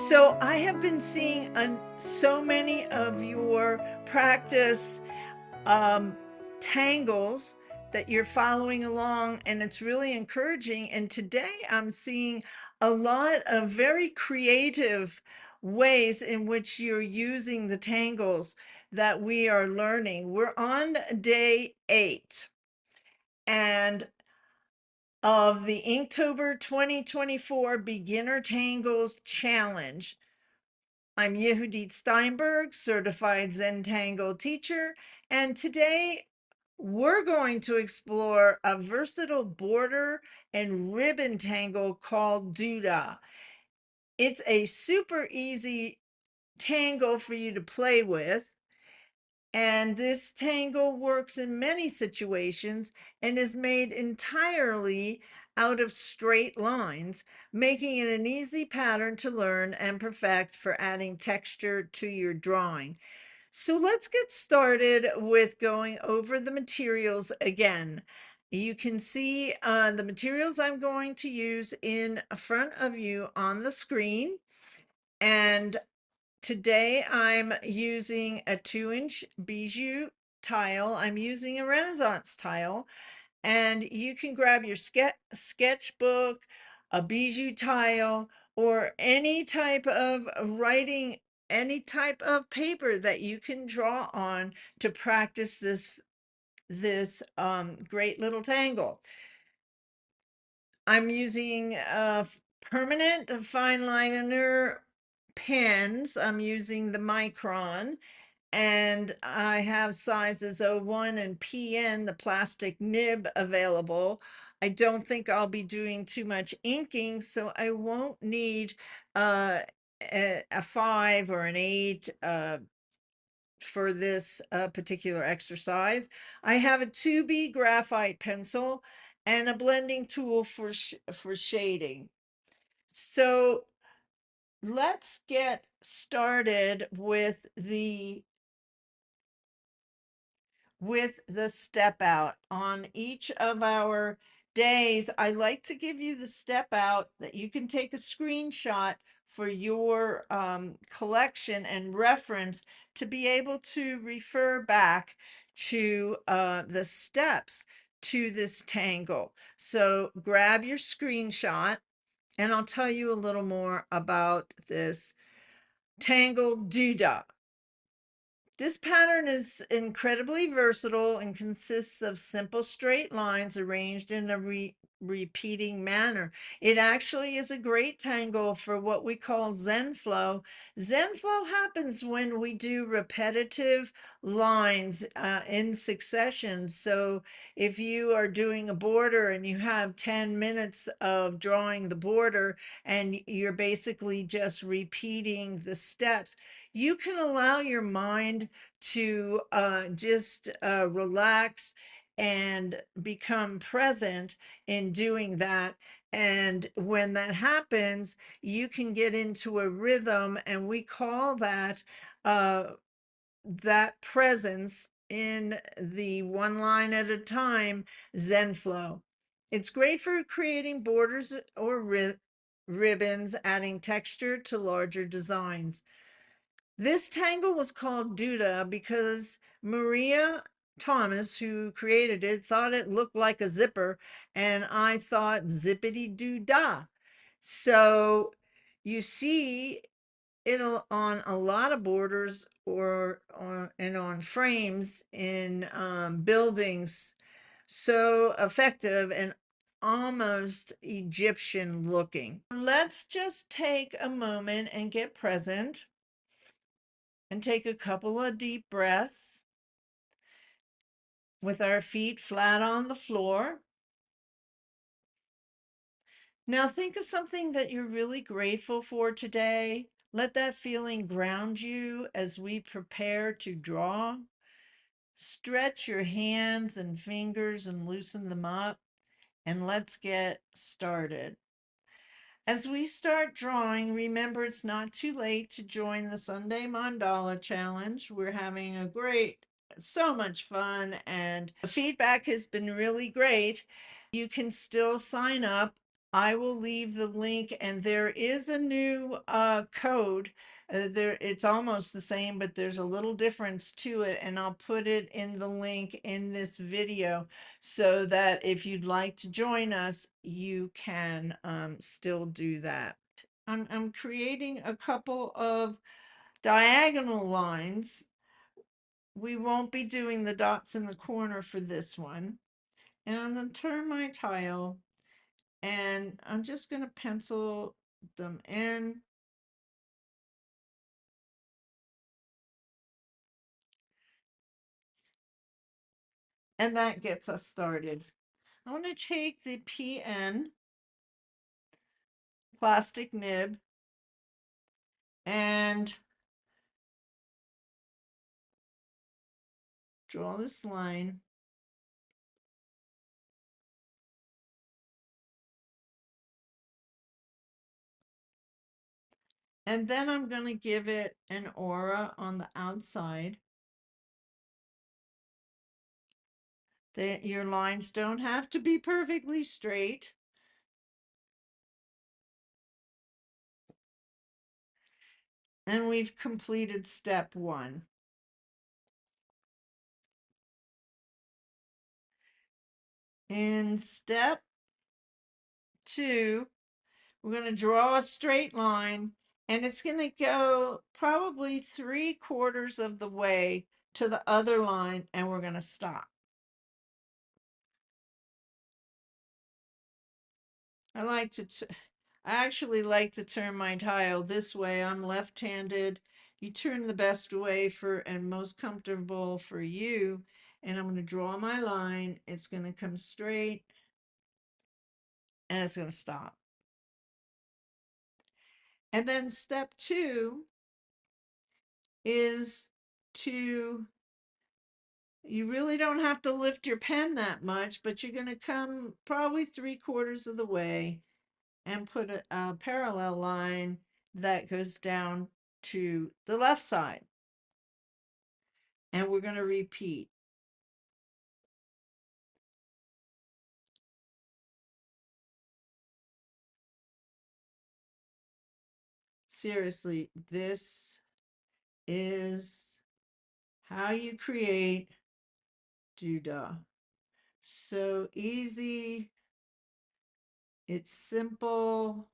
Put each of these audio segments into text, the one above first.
So I have been seeing so many of your practice um, tangles that you're following along, and it's really encouraging. And today I'm seeing a lot of very creative ways in which you're using the tangles that we are learning. We're on day 8 and of the Inktober 2024 Beginner Tangles Challenge. I'm Yehudit Steinberg, certified Zentangle teacher, and today we're going to explore a versatile border and ribbon tangle called Doodah. It's a super easy tangle for you to play with, and this tangle works in many situations and is made entirely out of straight lines, making it an easy pattern to learn and perfect for adding texture to your drawing. So let's get started with going over the materials again. You can see the materials I'm going to use in front of you on the screen. And today I'm using a 2-inch bijou tile. I'm using a Renaissance tile, and you can grab your sketchbook, a bijou tile, or any type of writing, any type of paper that you can draw on to practice this great little tangle. I'm using permanent fine liner pens. I'm using the Micron, and I have sizes O1 and PN, the plastic nib, available. I don't think I'll be doing too much inking, so I won't need a 5 or an 8 for this particular exercise. I have a 2B graphite pencil and a blending tool for shading. So let's get started with the step out. On each of our days, I like to give you the step out that you can take a screenshot for your collection and reference to be able to refer back to the steps to this tangle. So grab your screenshot, and I'll tell you a little more about this tangle doodah. This pattern is incredibly versatile and consists of simple straight lines arranged in a repeating manner. It actually is a great tangle for what we call Zen flow. Zen flow happens when we do repetitive lines in succession. So if you are doing a border and you have 10 minutes of drawing the border and you're basically just repeating the steps, you can allow your mind to just relax and become present in doing that. And when that happens, you can get into a rhythm, and we call that that presence in the one line at a time Zen flow. It's great for creating borders or ribbons, adding texture to larger designs. This tangle was called Doodah because Maria Thomas, who created it, thought it looked like a zipper, and I thought zippity doo dah. So you see it on a lot of borders and on frames in buildings. So effective and almost Egyptian looking. Let's just take a moment and get present and take a couple of deep breaths with our feet flat on the floor. Now think of something that you're really grateful for today. Let that feeling ground you as we prepare to draw. Stretch your hands and fingers and loosen them up, and let's get started. As we start drawing, remember it's not too late to join the Sunday Mandala Challenge. We're having so much fun, and the feedback has been really great. You can still sign up I will leave the link, and there is a new code. It's almost the same, but there's a little difference to it, and I'll put it in the link in this video so that if you'd like to join us, you can still do that. I'm creating a couple of diagonal lines. We won't be doing the dots in the corner for this one. And I'm going to turn my tile, and I'm just going to pencil them in. And that gets us started. I want to take the PN plastic nib and draw this line. And then I'm going to give it an aura on the outside. Your lines don't have to be perfectly straight. And we've completed step 1. In step 2, we're going to draw a straight line, and it's going to go probably 3/4 of the way to the other line, and we're going to stop. I actually like to turn my tile this way. I'm left-handed. You turn the best way for and most comfortable for you. And I'm going to draw my line. It's going to come straight, and it's going to stop. And then step 2 is you really don't have to lift your pen that much, but you're going to come probably 3/4 of the way and put a parallel line that goes down to the left side. And we're going to repeat. Seriously, this is how you create Doodah. So easy, it's simple,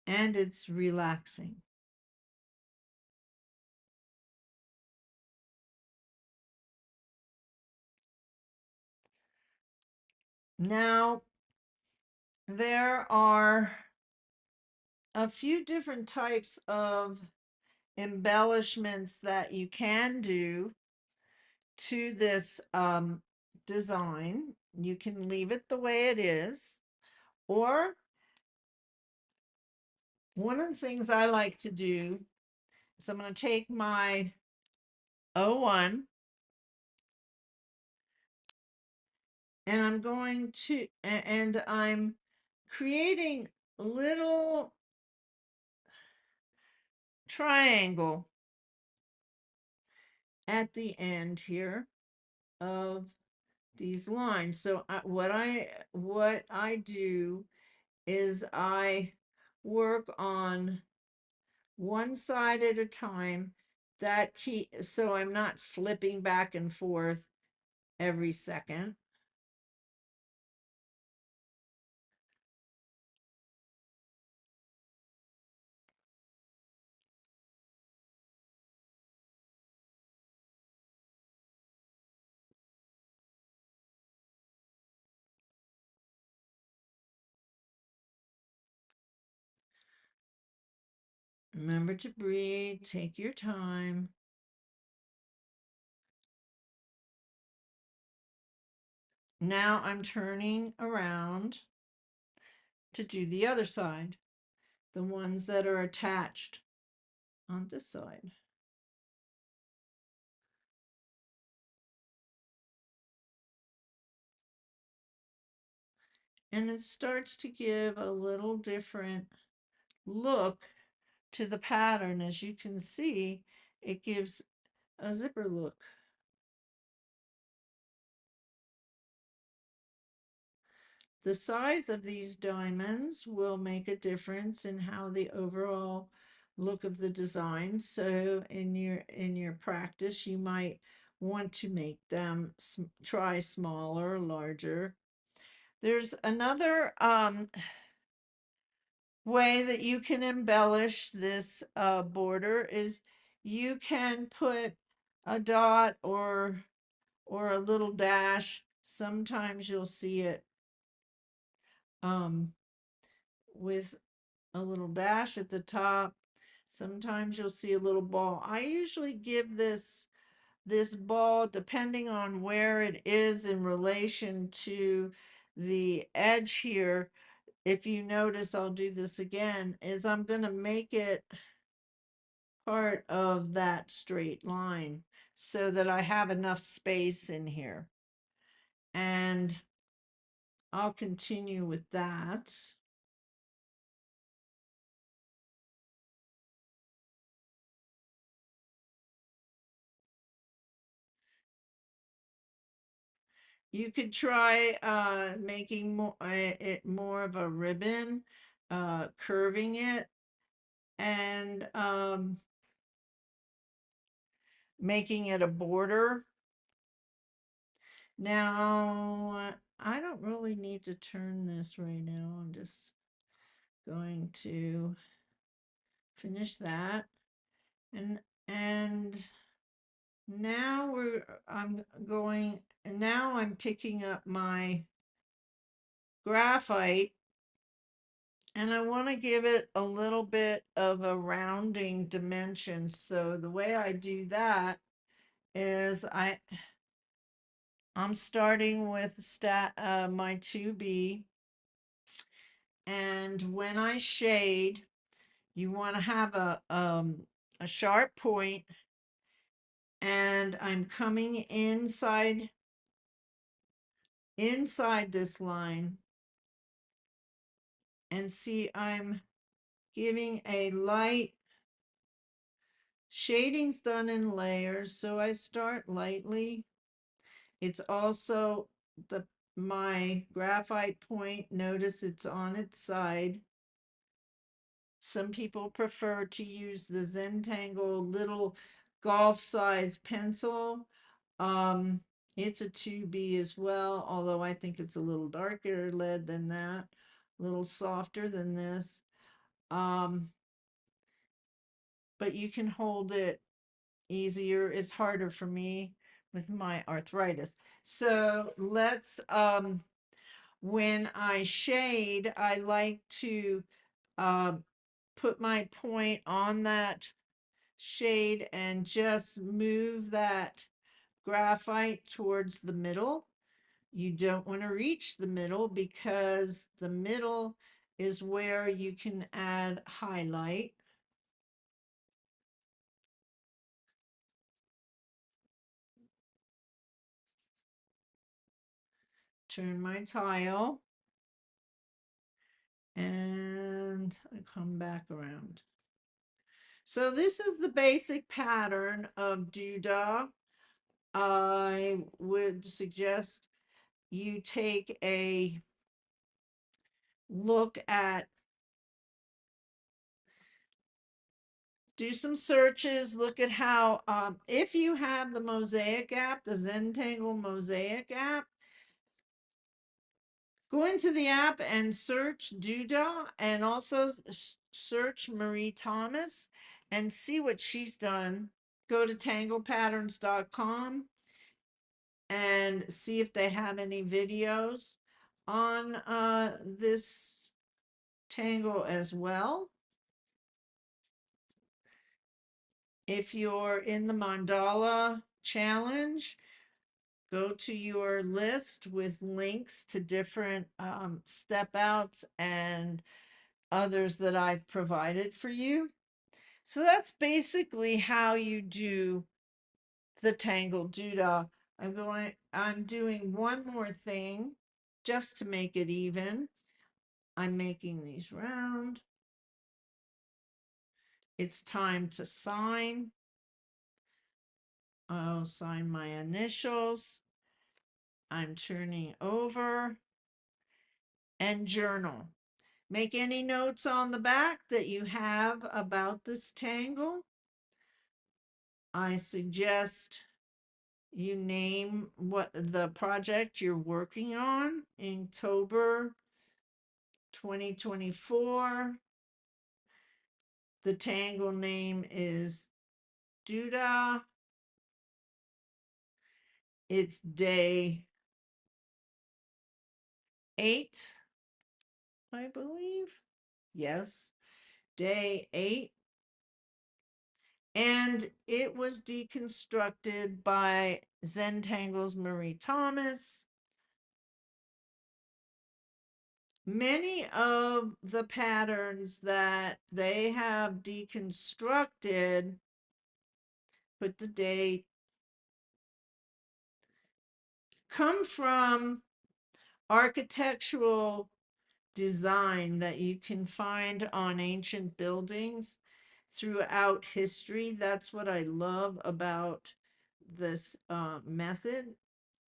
and it's relaxing. Now, there are a few different types of embellishments that you can do to this design. You can leave it the way it is, or one of the things I like to do is I'm going to take my 01 and I'm creating a little triangle at the end here of these lines. So what I do is I work on one side at a time, so I'm not flipping back and forth every second. Remember to breathe, take your time. Now I'm turning around to do the other side, the ones that are attached on this side. And it starts to give a little different look to the pattern. As you can see, it gives a zipper look. the size of these diamonds will make a difference in how the overall look of the design. So in your practice, you might want to make them try smaller, larger. There's another way that you can embellish this border is you can put a dot or a little dash. Sometimes you'll see it with a little dash at the top. Sometimes you'll see a little ball. I usually give this ball, depending on where it is in relation to the edge here. If you notice, I'll do this again, is I'm going to make it part of that straight line so that I have enough space in here. And I'll continue with that. You could try making it more of a ribbon, curving it, and making it a border. Now, I don't really need to turn this right now. I'm just going to finish that. And now I'm picking up my graphite, and I want to give it a little bit of a rounding dimension. So the way I do that is I'm starting with my 2B, and when I shade, you want to have a sharp point, and I'm coming inside this line, and see I'm giving a light shading's done in layers, so I start lightly. It's also my graphite point, notice it's on its side. Some people prefer to use the Zentangle little golf size pencil. It's a 2B as well, although I think it's a little darker lead than that, a little softer than this. But you can hold it easier. It's harder for me with my arthritis. So let's, when I shade, I like to put my point on that shade and just move that graphite towards the middle. You don't want to reach the middle because the middle is where you can add highlight. Turn my tile, and I come back around. So this is the basic pattern of Doodah. I would suggest you take a look at, do some searches, look at how, if you have the Mosaic app, the Zentangle Mosaic app, go into the app and search Doodah, and also search Marie Thomas and see what she's done. Go to tanglepatterns.com and see if they have any videos on this tangle as well. If you're in the mandala challenge, go to your list with links to different step outs and others that I've provided for you. So that's basically how you do the tangle Doodah. I'm doing one more thing just to make it even. I'm making these round. It's time to sign. I'll sign my initials. I'm turning over, and journal. Make any notes on the back that you have about this tangle. I suggest you name what the project you're working on. Inktober 2024. The tangle name is Doodah. It's day 8, I believe. Yes, day 8. And it was deconstructed by Zentangle's Marie Thomas. Many of the patterns that they have deconstructed, put the date, come from architectural design that you can find on ancient buildings throughout history. That's what I love about this method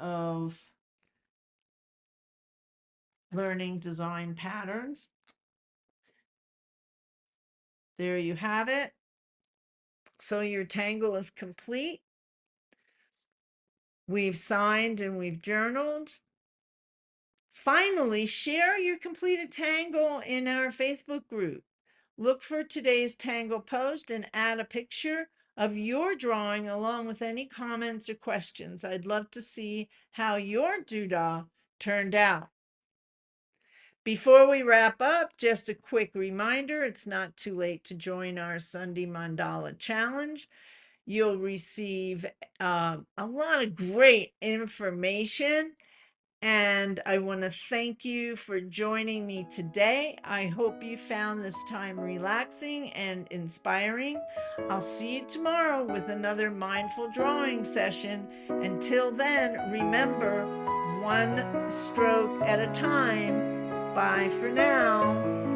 of learning design patterns. There you have it. So your tangle is complete. We've signed and we've journaled. Finally, share your completed tangle in our Facebook group. Look for today's tangle post and add a picture of your drawing along with any comments or questions. I'd love to see how your doodah turned out. Before we wrap up, just a quick reminder, it's not too late to join our Sunday Mandala Challenge. You'll receive a lot of great information. And I want to thank you for joining me today. I hope you found this time relaxing and inspiring. I'll see you tomorrow with another mindful drawing session. Until then, remember, one stroke at a time. Bye for now.